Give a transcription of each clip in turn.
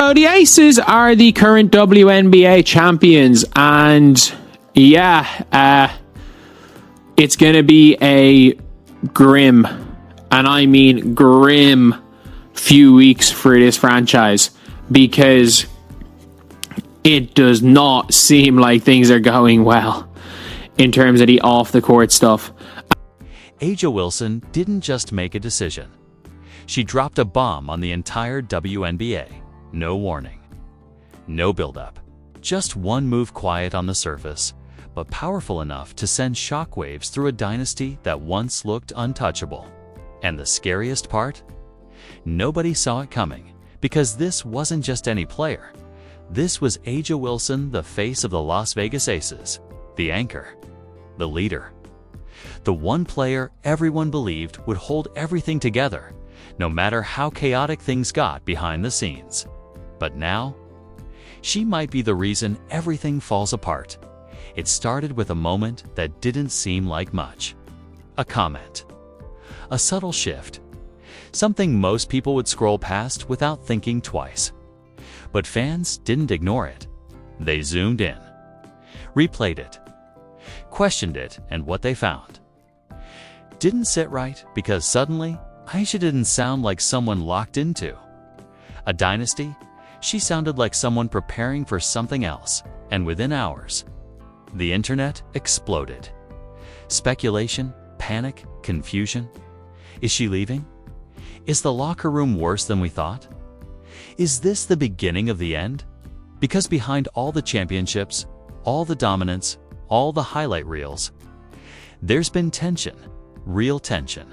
So the Aces are the current WNBA champions, and yeah, it's going to be a grim, and I mean grim, few weeks for this franchise, because it does not seem like things are going well in terms of the off-the-court stuff. A'ja Wilson didn't just make a decision. She dropped a bomb on the entire WNBA. No warning. No build-up. Just one move, quiet on the surface, but powerful enough to send shockwaves through a dynasty that once looked untouchable. And the scariest part? Nobody saw it coming, because this wasn't just any player. This was A'ja Wilson, the face of the Las Vegas Aces, the anchor, the leader. The one player everyone believed would hold everything together, no matter how chaotic things got behind the scenes. But now, she might be the reason everything falls apart. It started with a moment that didn't seem like much. A comment. A subtle shift. Something most people would scroll past without thinking twice. But fans didn't ignore it. They zoomed in, replayed it, questioned it, and what they found didn't sit right, because suddenly, A'ja didn't sound like someone locked into a dynasty. She sounded like someone preparing for something else, and within hours, the internet exploded. Speculation, panic, confusion. Is she leaving? Is the locker room worse than we thought? Is this the beginning of the end? Because behind all the championships, all the dominance, all the highlight reels, there's been tension, real tension.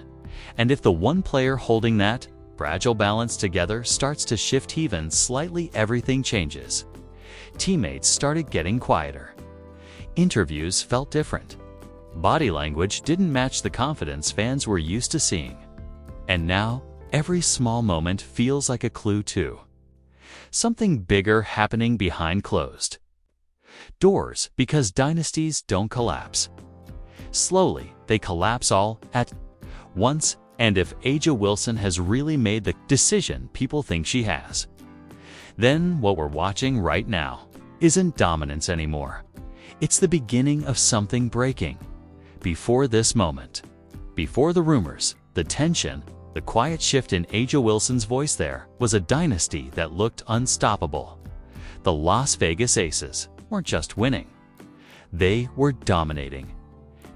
And if the one player holding that fragile balance together starts to shift even slightly, everything changes. Teammates started getting quieter. Interviews felt different. Body language didn't match the confidence fans were used to seeing. And now, every small moment feels like a clue too. Something bigger happening behind closed doors, because dynasties don't collapse. Slowly, they collapse all at once. And if A'ja Wilson has really made the decision people think she has, then what we're watching right now isn't dominance anymore. It's the beginning of something breaking. Before this moment, before the rumors, the tension, the quiet shift in A'ja Wilson's voice, there was a dynasty that looked unstoppable. The Las Vegas Aces weren't just winning. They were dominating.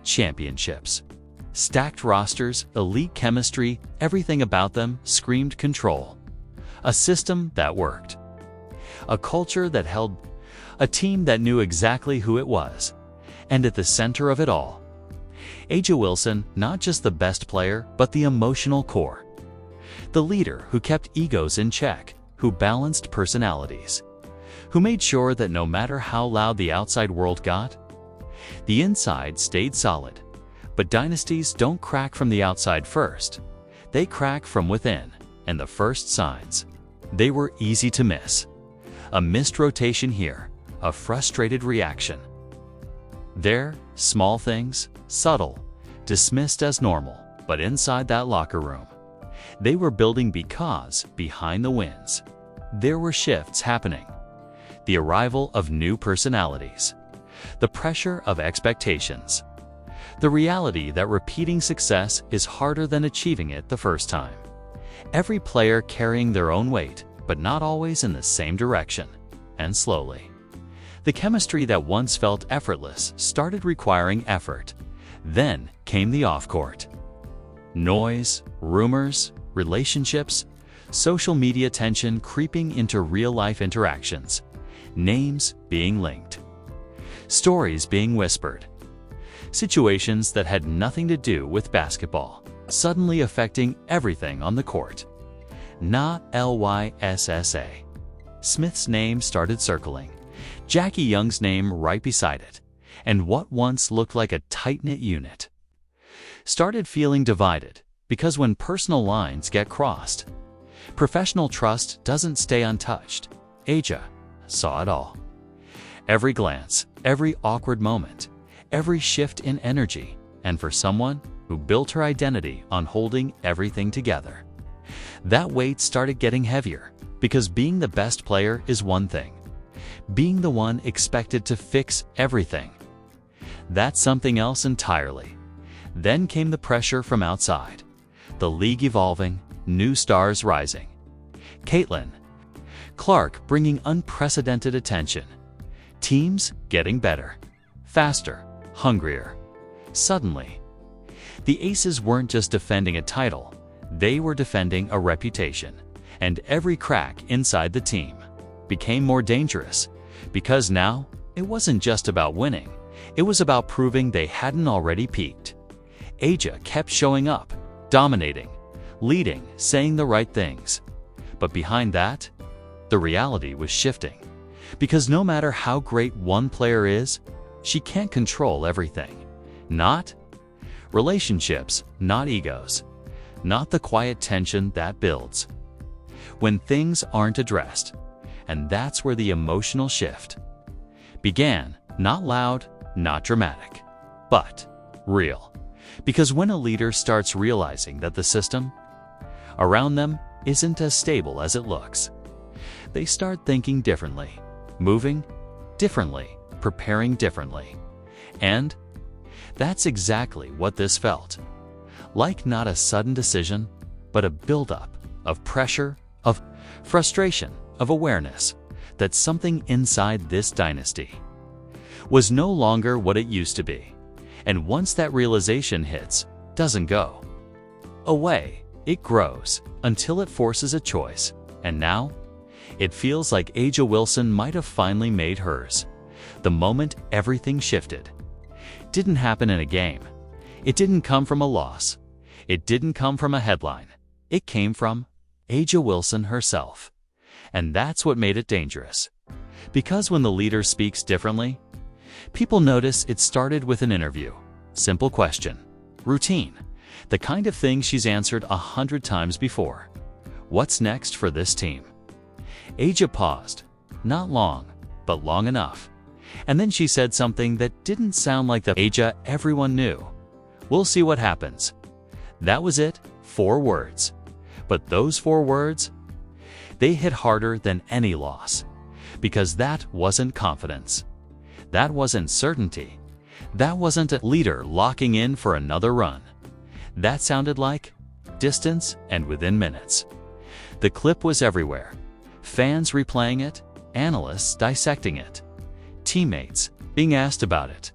Championships. Stacked rosters, elite chemistry, everything about them screamed control. A system that worked. A culture that held. A team that knew exactly who it was. And at the center of it all, A'ja Wilson, not just the best player, but the emotional core. The leader who kept egos in check, who balanced personalities, who made sure that no matter how loud the outside world got, the inside stayed solid. But dynasties don't crack from the outside first. They crack from within, and the first signs, they were easy to miss. A missed rotation here, a frustrated reaction there, small things, subtle, dismissed as normal. But inside that locker room, they were building, because behind the wins, there were shifts happening. The arrival of new personalities, the pressure of expectations, the reality that repeating success is harder than achieving it the first time. Every player carrying their own weight, but not always in the same direction. And slowly, the chemistry that once felt effortless started requiring effort. Then came the off-court. Noise, rumors, relationships, social media tension creeping into real-life interactions. Names being linked. Stories being whispered. Situations that had nothing to do with basketball, suddenly affecting everything on the court. Not Lyssa. Smith's name started circling, Jackie Young's name right beside it, and what once looked like a tight-knit unit started feeling divided, because when personal lines get crossed, professional trust doesn't stay untouched. A'ja saw it all. Every glance, every awkward moment, every shift in energy, and for someone who built her identity on holding everything together, that weight started getting heavier. Because being the best player is one thing. Being the one expected to fix everything, that's something else entirely. Then came the pressure from outside. The league evolving, new stars rising. Caitlin Clark bringing unprecedented attention. Teams getting better, faster, hungrier. Suddenly, the Aces weren't just defending a title, they were defending a reputation. And every crack inside the team became more dangerous, because now it wasn't just about winning, it was about proving they hadn't already peaked. Aja kept showing up, dominating, leading, saying the right things. But behind that, the reality was shifting. Because no matter how great one player is, she can't control everything. Not relationships, not egos, not the quiet tension that builds when things aren't addressed. And that's where the emotional shift began. Not loud, not dramatic, but real. Because when a leader starts realizing that the system around them isn't as stable as it looks, they start thinking differently, moving differently, preparing differently. And that's exactly what this felt like. Not a sudden decision, but a buildup of pressure, of frustration, of awareness that something inside this dynasty was no longer what it used to be. And once that realization hits, doesn't go away, it grows until it forces a choice. And now, it feels like Aja Wilson might have finally made hers. The moment everything shifted didn't happen in a game. It didn't come from a loss. It didn't come from a headline. It came from Aja Wilson herself. And that's what made it dangerous. Because when the leader speaks differently, people notice. It started with an interview. Simple question. Routine. The kind of thing she's answered 100 times before. What's next for this team? Aja paused. Not long, but long enough. And then she said something that didn't sound like the Aja everyone knew. We'll see what happens. That was it. 4 words. But those 4 words, they hit harder than any loss. Because that wasn't confidence. That wasn't certainty. That wasn't a leader locking in for another run. That sounded like distance, and within minutes. The clip was everywhere. Fans replaying it, analysts dissecting it, teammates being asked about it.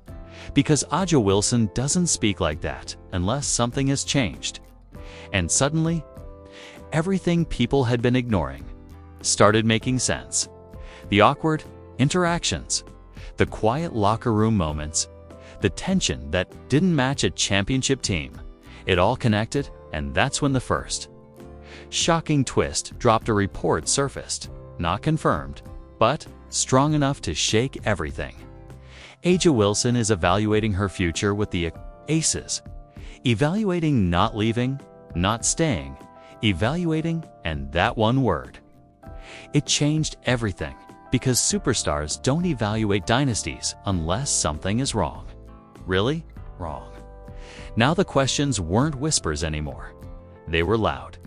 Because Aja Wilson doesn't speak like that unless something has changed. And suddenly, everything people had been ignoring started making sense. The awkward interactions, the quiet locker room moments, the tension that didn't match a championship team. It all connected, and that's when the first shocking twist dropped. A report surfaced, not confirmed, but strong enough to shake everything. Aja Wilson is evaluating her future with the Aces. Evaluating not leaving, not staying, evaluating, and that one word. It changed everything, because superstars don't evaluate dynasties unless something is wrong. Really? Wrong. Now the questions weren't whispers anymore. They were loud.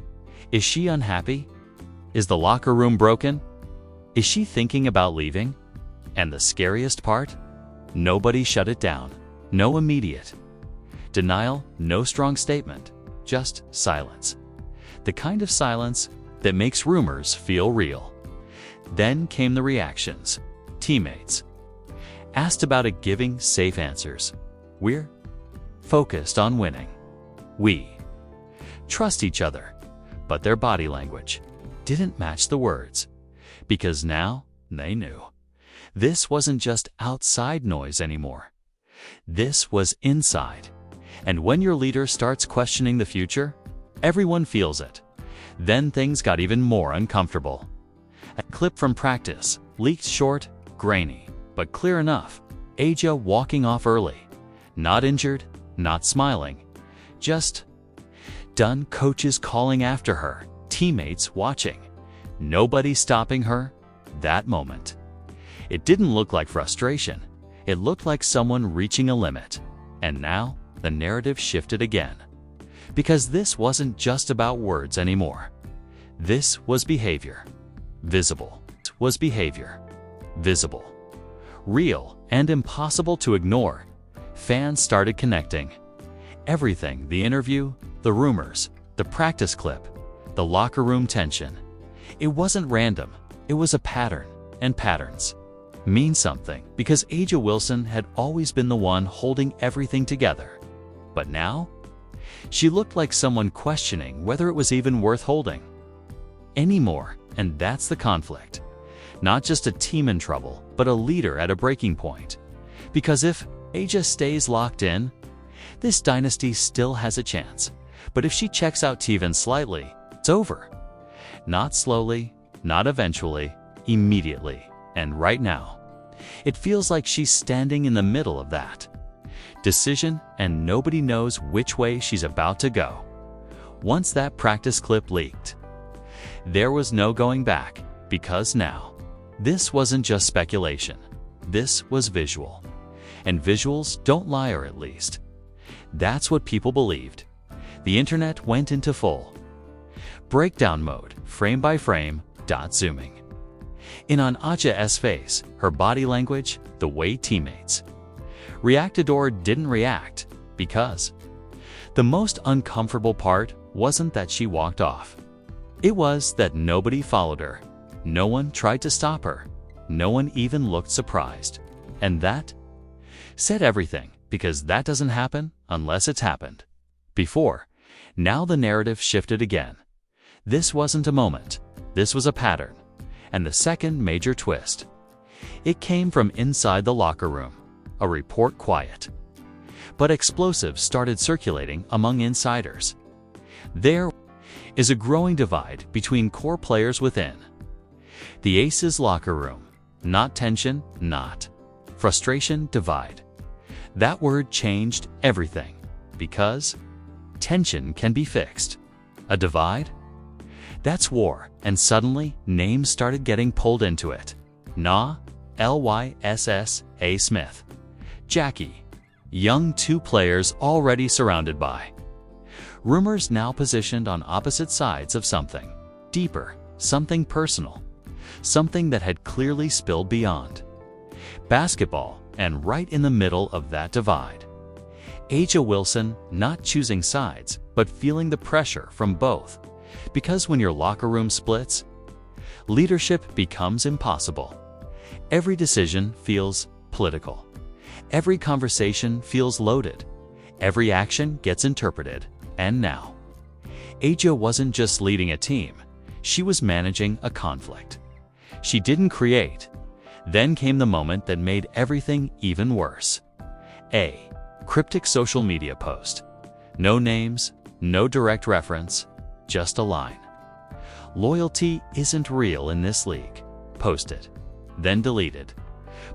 Is she unhappy? Is the locker room broken? Is she thinking about leaving? And the scariest part? Nobody shut it down. No immediate denial, no strong statement, just silence. The kind of silence that makes rumors feel real. Then came the reactions. Teammates asked about it, giving safe answers. We're focused on winning. We trust each other. But their body language didn't match the words. Because now they knew. This wasn't just outside noise anymore. This was inside. And when your leader starts questioning the future, everyone feels it. Then things got even more uncomfortable. A clip from practice, leaked short, grainy, but clear enough. Aja walking off early. Not injured, not smiling. Just done. Coaches calling after her, teammates watching. Nobody stopping her. That moment. It didn't look like frustration. It looked like someone reaching a limit. And now, the narrative shifted again. Because this wasn't just about words anymore. This was behavior. visible. It was behavior. Visible. Real and impossible to ignore. Fans started connecting. Everything, the interview, the rumors, the practice clip, the locker room tension. It wasn't random, it was a pattern, and patterns mean something because A'ja Wilson had always been the one holding everything together. But now, she looked like someone questioning whether it was even worth holding anymore, and that's the conflict. Not just a team in trouble, but a leader at a breaking point. Because if A'ja stays locked in, this dynasty still has a chance. But if she checks out even slightly, it's over. Not slowly, not eventually, immediately. And right now, it feels like she's standing in the middle of that decision, and nobody knows which way she's about to go. Once that practice clip leaked, there was no going back, because now, this wasn't just speculation. This was visual. And visuals don't lie, or at least, that's what people believed. The internet went into full breakdown mode, frame by frame, zooming in on A'ja's face, her body language, the way teammates reacted or didn't react, because the most uncomfortable part wasn't that she walked off. It was that nobody followed her. No one tried to stop her. No one even looked surprised. And that said everything, because that doesn't happen unless it's happened before. Now the narrative shifted again. This wasn't a moment. This was a pattern. And the second major twist, it came from inside the locker room. A report quiet, but explosive, started circulating among insiders. There is a growing divide between core players within the Aces locker room. Not tension, not frustration, divide. That word changed everything, because tension can be fixed. A divide? That's war, and suddenly names started getting pulled into it. Lyssa Smith, Jackie, young two players already surrounded by rumors, now positioned on opposite sides of something deeper, something personal, something that had clearly spilled beyond basketball. And right in the middle of that divide, A'ja Wilson, not choosing sides, but feeling the pressure from both. Because when your locker room splits, leadership becomes impossible. Every decision feels political. Every conversation feels loaded. Every action gets interpreted. And now, A'ja wasn't just leading a team, she was managing a conflict she didn't create. Then came the moment that made everything even worse. A cryptic social media post. No names, no direct reference, just a line. Loyalty isn't real in this league. Posted, then deleted.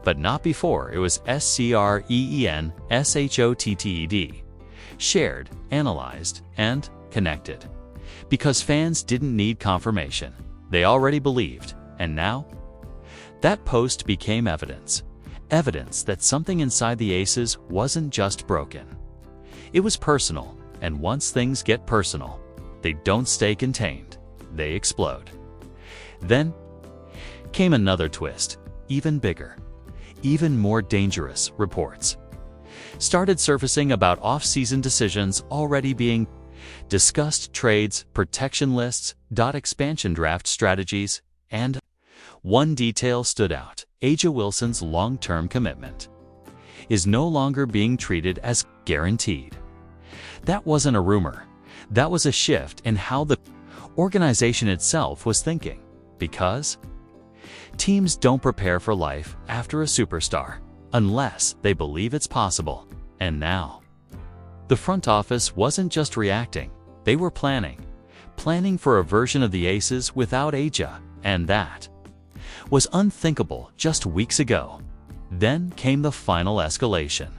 But not before it was SCREENSHOTTED. Shared, analyzed, and connected. Because fans didn't need confirmation. They already believed. And now, that post became evidence. Evidence that something inside the Aces wasn't just broken. It was personal, and once things get personal, they don't stay contained. They explode. Then came another twist, even bigger, even more dangerous. Reports started surfacing about off-season decisions already being discussed, trades, protection lists, expansion draft strategies, and one detail stood out. A'ja Wilson's long-term commitment is no longer being treated as guaranteed. That wasn't a rumor. That was a shift in how the organization itself was thinking. Because teams don't prepare for life after a superstar unless they believe it's possible. And now, the front office wasn't just reacting, they were planning for a version of the Aces without A'ja, and that was unthinkable just weeks ago. Then came the final escalation.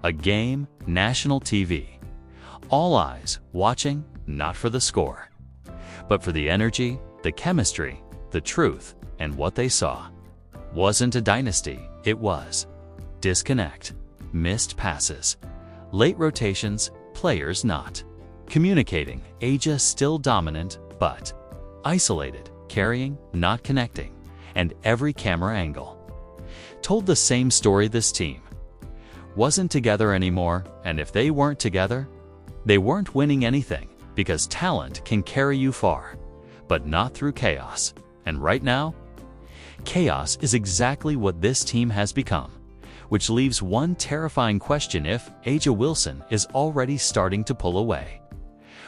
A game, national TV. All eyes watching, not for the score, but for the energy, the chemistry, the truth, and what they saw wasn't a dynasty. It was disconnect, missed passes, late rotations, players not communicating. A'ja still dominant, but isolated. carrying, not connecting, and every camera angle told the same story. This team wasn't together anymore, and if they weren't together, they weren't winning anything, because talent can carry you far, but not through chaos. And right now, chaos is exactly what this team has become, which leaves one terrifying question: if A'ja Wilson is already starting to pull away,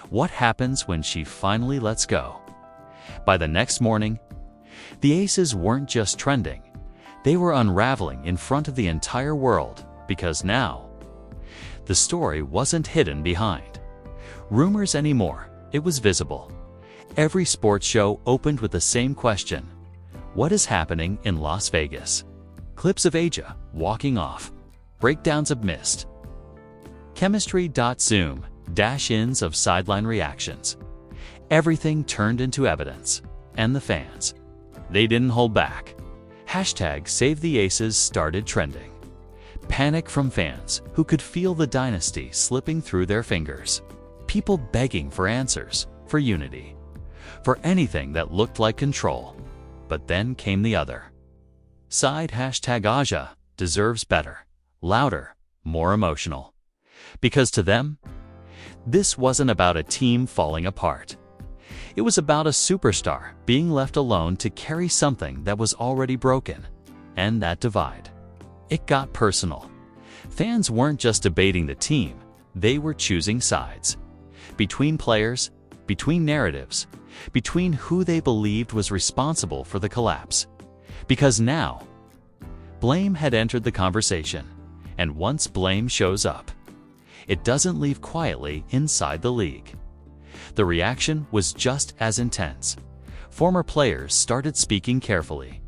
what happens when she finally lets go? By the next morning, the Aces weren't just trending, they were unraveling in front of the entire world, because now, the story wasn't hidden behind rumors anymore, it was visible. Every sports show opened with the same question: what is happening in Las Vegas? Clips of A'ja walking off, breakdowns of missed chemistry. Zoom, dash-ins of sideline reactions. Everything turned into evidence, and the fans, they didn't hold back. Hashtag Save the Aces started trending. Panic from fans who could feel the dynasty slipping through their fingers. People begging for answers, for unity, for anything that looked like control. But then came the other side. Hashtag A'ja deserves better, louder, more emotional. Because to them, this wasn't about a team falling apart. It was about a superstar being left alone to carry something that was already broken. And that divide, it got personal. Fans weren't just debating the team, they were choosing sides. Between players, between narratives, between who they believed was responsible for the collapse. Because now, blame had entered the conversation, and once blame shows up, it doesn't leave quietly inside the league. The reaction was just as intense. Former players started speaking carefully.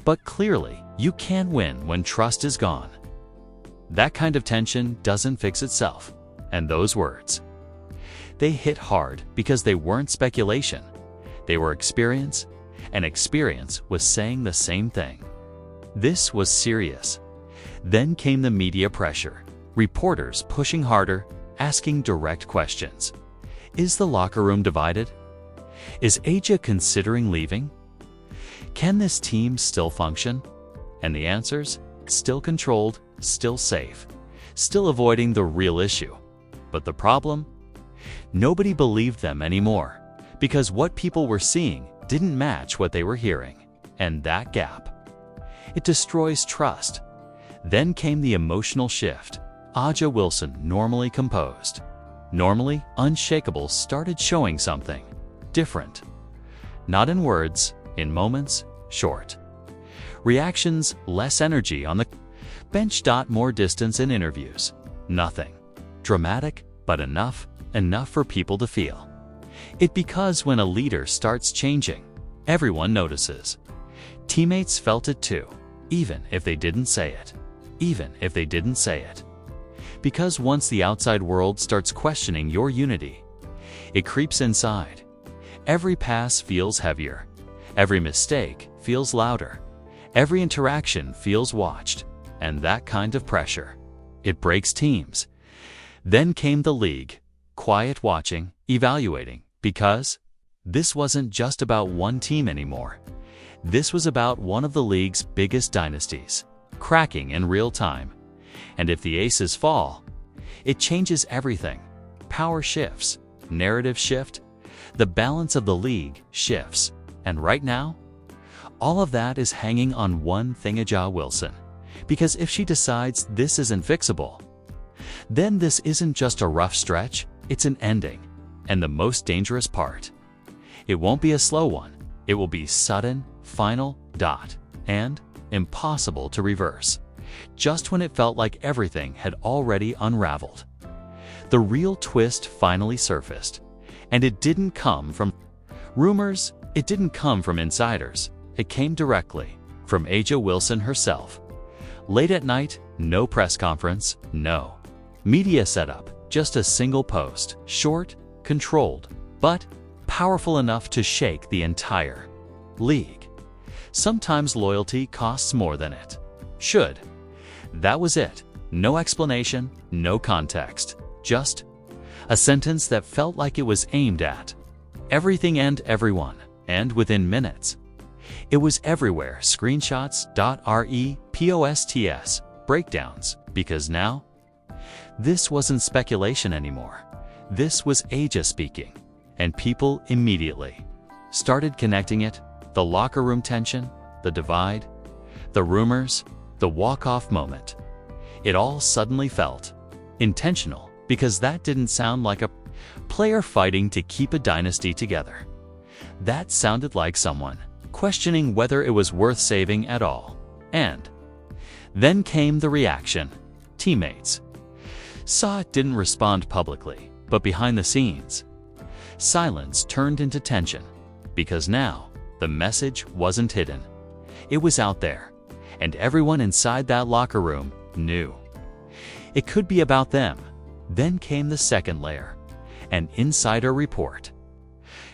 But clearly, you can't win when trust is gone. That kind of tension doesn't fix itself. And those words, they hit hard because they weren't speculation. They were experience, and experience was saying the same thing. This was serious. Then came the media pressure. Reporters pushing harder, asking direct questions. Is the locker room divided? Is A'ja considering leaving? Can this team still function? And the answers? Still controlled, still safe, still avoiding the real issue. But the problem? Nobody believed them anymore, because what people were seeing didn't match what they were hearing. And that gap, it destroys trust. Then came the emotional shift. A'ja Wilson, normally composed, normally unshakable, started showing something different. Not in words, in moments, short reactions, less energy on the bench. More distance in interviews. Nothing dramatic, but enough for people to feel it. Because when a leader starts changing, everyone notices. Teammates felt it too, even if they didn't say it. Because once the outside world starts questioning your unity, it creeps inside. Every pass feels heavier. Every mistake feels louder. Every interaction feels watched. And that kind of pressure, it breaks teams. Then came the league, quiet watching, evaluating, because this wasn't just about one team anymore. This was about one of the league's biggest dynasties, cracking in real time. And if the Aces fall, it changes everything. Power shifts, narrative shift, the balance of the league shifts. And right now, all of that is hanging on one thing: A'ja Wilson. Because if she decides this isn't fixable, then this isn't just a rough stretch, it's an ending. And the most dangerous part, it won't be a slow one. It will be sudden, final, and impossible to reverse. Just when it felt like everything had already unraveled, the real twist finally surfaced. And it didn't come from rumors, it didn't come from insiders. It came directly from A'ja Wilson herself. Late at night, no press conference, no media setup, just a single post, short, controlled, but powerful enough to shake the entire league. Sometimes loyalty costs more than it should. That was it. No explanation, no context, just a sentence that felt like it was aimed at everything and everyone. and within minutes. It was everywhere, screenshots, .reposts, breakdowns, because now, this wasn't speculation anymore. This was Aja speaking, and people immediately started connecting it, the locker room tension, the divide, the rumors, the walk-off moment. It all suddenly felt intentional, because that didn't sound like a player fighting to keep a dynasty together. That sounded like someone questioning whether it was worth saving at all. And then came the reaction. Teammates saw it, didn't respond publicly, but behind the scenes, silence turned into tension, because now the message wasn't hidden. It was out there, and everyone inside that locker room knew. It could be about them. Then came the second layer, an insider report.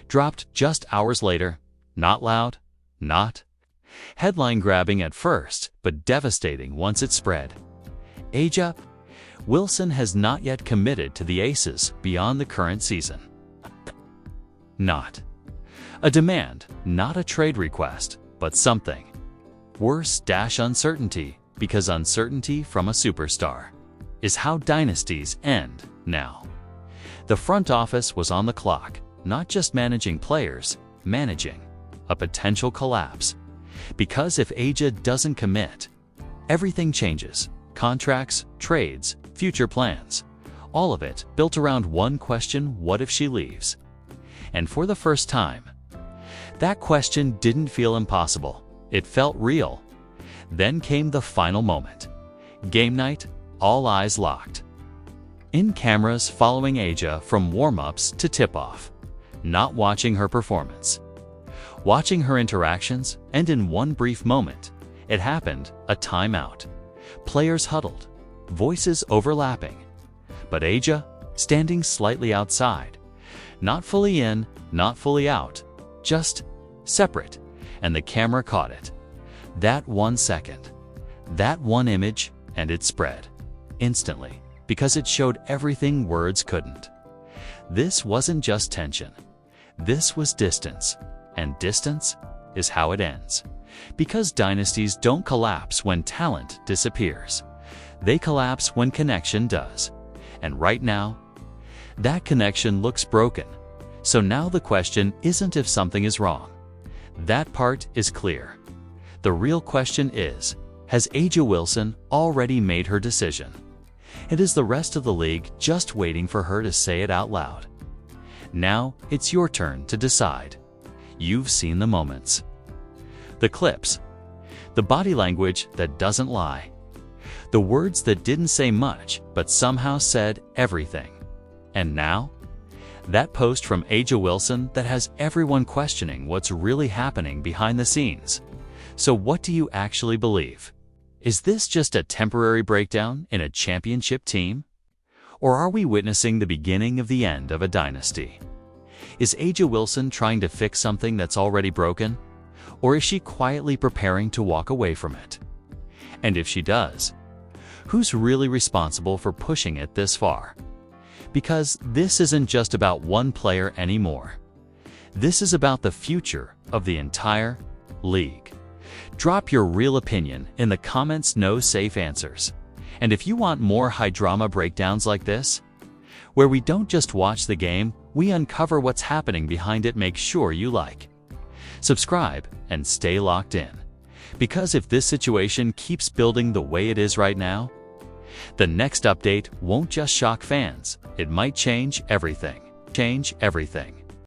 Dropped just hours later, not loud, not headline-grabbing at first, but devastating once it spread. Aja Wilson has not yet committed to the Aces beyond the current season. Not a demand, not a trade request, but something worse, uncertainty, because uncertainty from a superstar is how dynasties end now. The front office was on the clock, not just managing players, managing a potential collapse. Because if Aja doesn't commit, everything changes. Contracts, trades, future plans. All of it built around one question: what if she leaves? And for the first time, that question didn't feel impossible. It felt real. Then came the final moment. Game night, all eyes locked. In cameras following Aja from warm-ups to tip-off, not watching her performance, watching her interactions, and in one brief moment, it happened, a timeout. Players huddled, voices overlapping, but Aja standing slightly outside, not fully in, not fully out, just separate, and the camera caught it. That 1 second, that one image, and it spread instantly, because it showed everything words couldn't. This wasn't just tension. This was distance, and distance is how it ends. Because dynasties don't collapse when talent disappears. They collapse when connection does. And right now, that connection looks broken. So now the question isn't if something is wrong. That part is clear. The real question is, has Aja Wilson already made her decision? And is the rest of the league just waiting for her to say it out loud? Now it's your turn to decide. You've seen the moments, the clips, the body language that doesn't lie, the words that didn't say much but somehow said everything. And now, that post from Aja Wilson that has everyone questioning what's really happening behind the scenes. So what do you actually believe? Is this just a temporary breakdown in a championship team? Or are we witnessing the beginning of the end of a dynasty? Is Aja Wilson trying to fix something that's already broken? Or is she quietly preparing to walk away from it? And if she does, who's really responsible for pushing it this far? Because this isn't just about one player anymore. This is about the future of the entire league. Drop your real opinion in the comments, no safe answers. And if you want more high-drama breakdowns like this, where we don't just watch the game, we uncover what's happening behind it, make sure you like, subscribe, and stay locked in. Because if this situation keeps building the way it is right now, the next update won't just shock fans, it might change everything. Change everything.